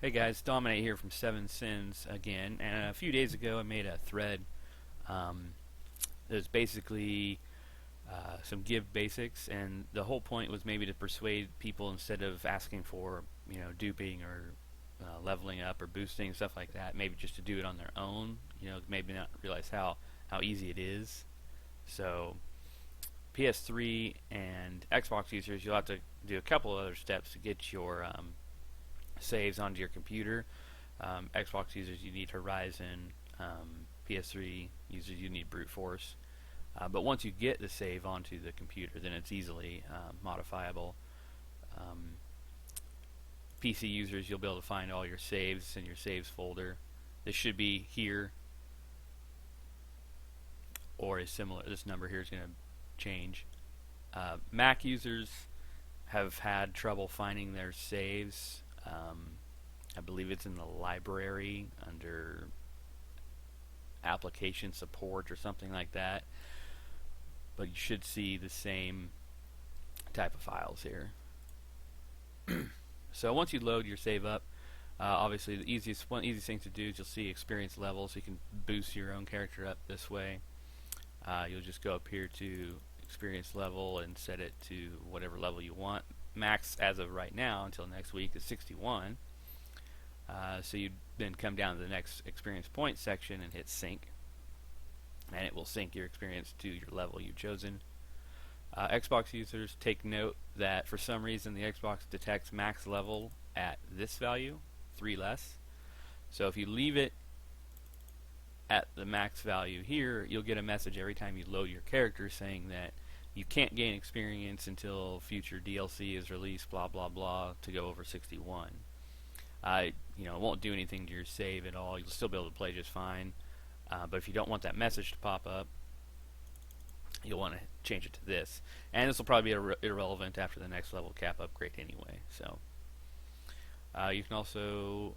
Hey guys, Dominate here from Seven Sins again, and a few days ago I made a thread that was basically some Gibbed basics, and the whole point was maybe to persuade people instead of asking for, duping or leveling up or boosting, stuff like that, maybe just to do it on their own, maybe not realize how easy it is. So PS3 and Xbox users, you'll have to do a couple other steps to get your saves onto your computer. Xbox users, you need Horizon. PS3 users, you need brute force. But once you get the save onto the computer, then it's easily modifiable. PC users, you'll be able to find all your saves in your saves folder. This should be here, or is similar. This number here is going to change. Mac users have had trouble finding their saves. I believe it's in the library under application support or something like that, but you should see the same type of files here. So once you load your save up, obviously the easiest thing to do is you'll see experience level, so you can boost your own character up this way. You'll just go up here to experience level and set it to whatever level you want. Max as of right now until next week is 61. So you then come down to the next experience point section and hit sync, and it will sync your experience to your level you've chosen. Xbox users, take note that for some reason the Xbox detects max level at this value, 3 less. So if you leave it at the max value here, you'll get a message every time you load your character saying that you can't gain experience until future DLC is released, blah blah blah, to go over 61. It won't do anything to your save at all. You'll still be able to play just fine. But if you don't want that message to pop up, you'll want to change it to this. And this will probably be irrelevant after the next level cap upgrade anyway. So you can also,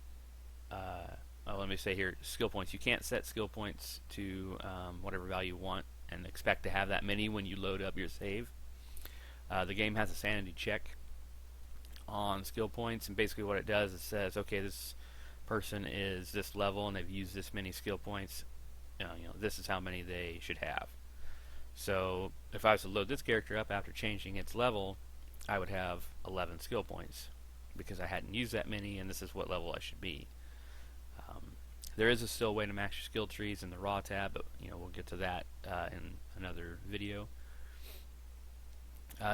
let me say here, skill points. You can't set skill points to whatever value you want and expect to have that many when you load up your save. The game has a sanity check on skill points, and basically what it does is says, okay, this person is this level and they've used this many skill points. This is how many they should have. So if I was to load this character up after changing its level, I would have 11 skill points because I hadn't used that many, and this is what level I should be. There is still a way to max your skill trees in the raw tab, but we'll get to that in another video.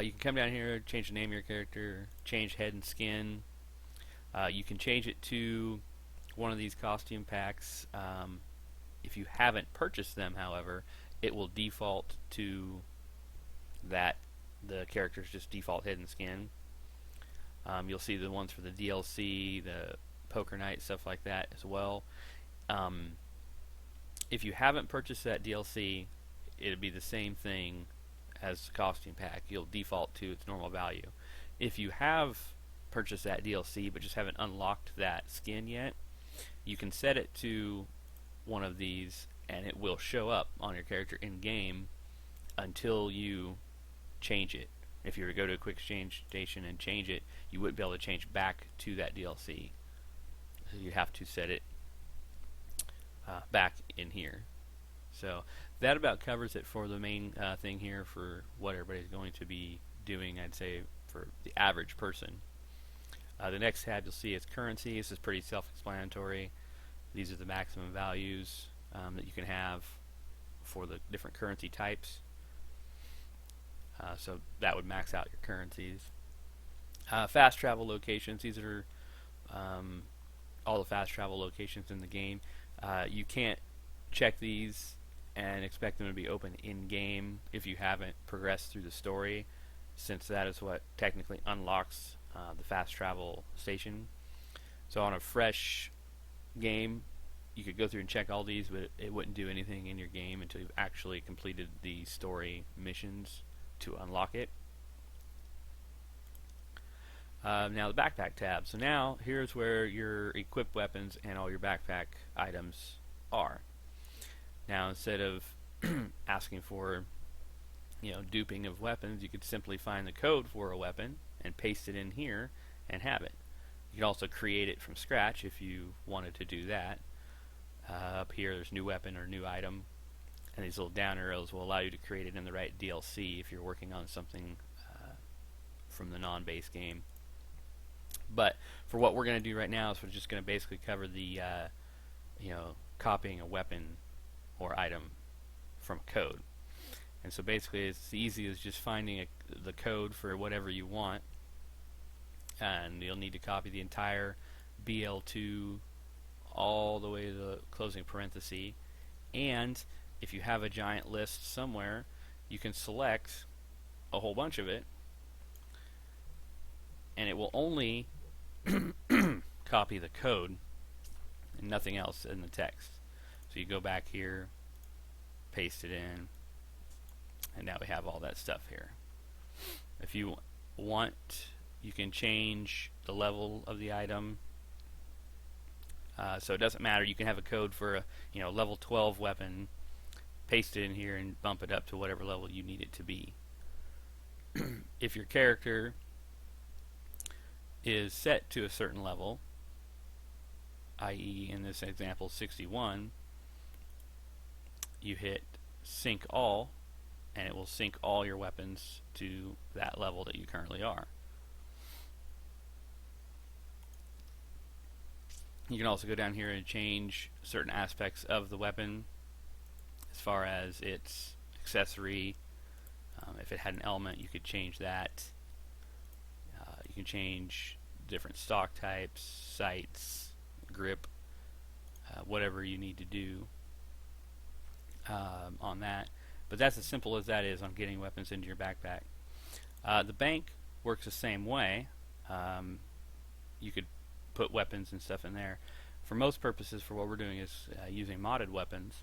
You can come down here, change the name of your character, change head and skin. You can change it to one of these costume packs. If you haven't purchased them, however, it will default to that. The character's just default head and skin. You'll see the ones for the DLC, the Poker Night, stuff like that as well. If you haven't purchased that DLC, it'll be the same thing as the costume pack. You'll default to its normal value. If you have purchased that DLC but just haven't unlocked that skin yet, you can set it to one of these and it will show up on your character in game until you change it. If you were to go to a quick exchange station and change it, you wouldn't be able to change back to that DLC. So you have to set it back in here. So that about covers it for the main thing here for what everybody's going to be doing, I'd say, for the average person. The next tab you'll see is currency. This is pretty self-explanatory. These are the maximum values that you can have for the different currency types. So that would max out your currencies. Fast travel locations. These are all the fast travel locations in the game. You can't check these and expect them to be open in-game if you haven't progressed through the story, since that is what technically unlocks the fast travel station. So on a fresh game, you could go through and check all these, but it wouldn't do anything in your game until you've actually completed the story missions to unlock it. Now the backpack tab. So now here's where your equipped weapons and all your backpack items are. Now instead of asking for duping of weapons, you could simply find the code for a weapon and paste it in here and have it. You can also create it from scratch if you wanted to do that. Up here there's new weapon or new item, and these little down arrows will allow you to create it in the right DLC if you're working on something from the non-base game. But for what we're going to do right now is we're just going to basically cover the copying a weapon or item from code. And so basically it's easy as just finding the code for whatever you want, and you'll need to copy the entire BL2 all the way to the closing parenthesis. And if you have a giant list somewhere, you can select a whole bunch of it, and it will only copy the code and nothing else in the text. So you go back here, paste it in, and now we have all that stuff here. If you want, you can change the level of the item. So it doesn't matter. You can have a code for a level 12 weapon, paste it in here, and bump it up to whatever level you need it to be. If your character is set to a certain level, i.e. in this example 61, you hit sync all, and it will sync all your weapons to that level that you currently are. You can also go down here and change certain aspects of the weapon as far as its accessory. If it had an element, you could change that. You can change different stock types, sights, grip, whatever you need to do on that. But that's as simple as that is on getting weapons into your backpack. The bank works the same way. You could put weapons and stuff in there. For most purposes, for what we're doing is using modded weapons,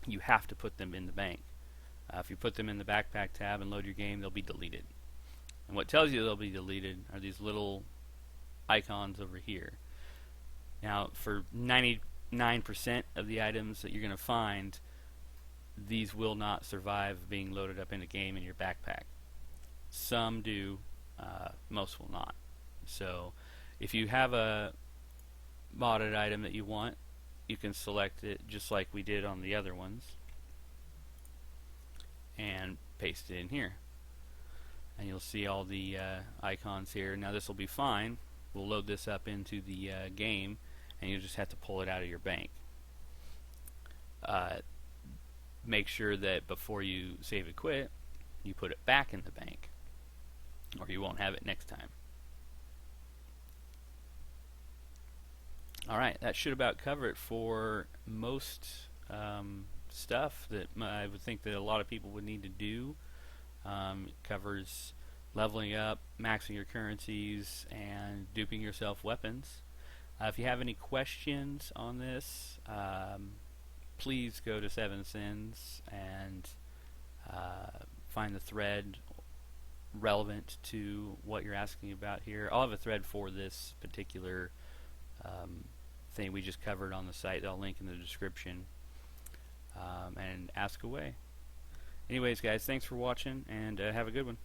you have to put them in the bank. If you put them in the backpack tab and load your game, they'll be deleted. And what tells you they'll be deleted are these little icons over here. Now, for 99% of the items that you're going to find, these will not survive being loaded up in a game in your backpack. Some do, most will not. So if you have a modded item that you want, you can select it just like we did on the other ones and paste it in here, and you'll see all the icons here. Now this will be fine. We'll load this up into the game, and you just have to pull it out of your bank. Make sure that before you save and quit, you put it back in the bank, or you won't have it next time. Alright, that should about cover it for most stuff that I would think that a lot of people would need to do. It covers leveling up, maxing your currencies, and duping yourself weapons. If you have any questions on this, please go to 7 Sins and find the thread relevant to what you're asking about here. I'll have a thread for this particular thing we just covered on the site that I'll link in the description, and ask away. Anyways guys, thanks for watching, and have a good one.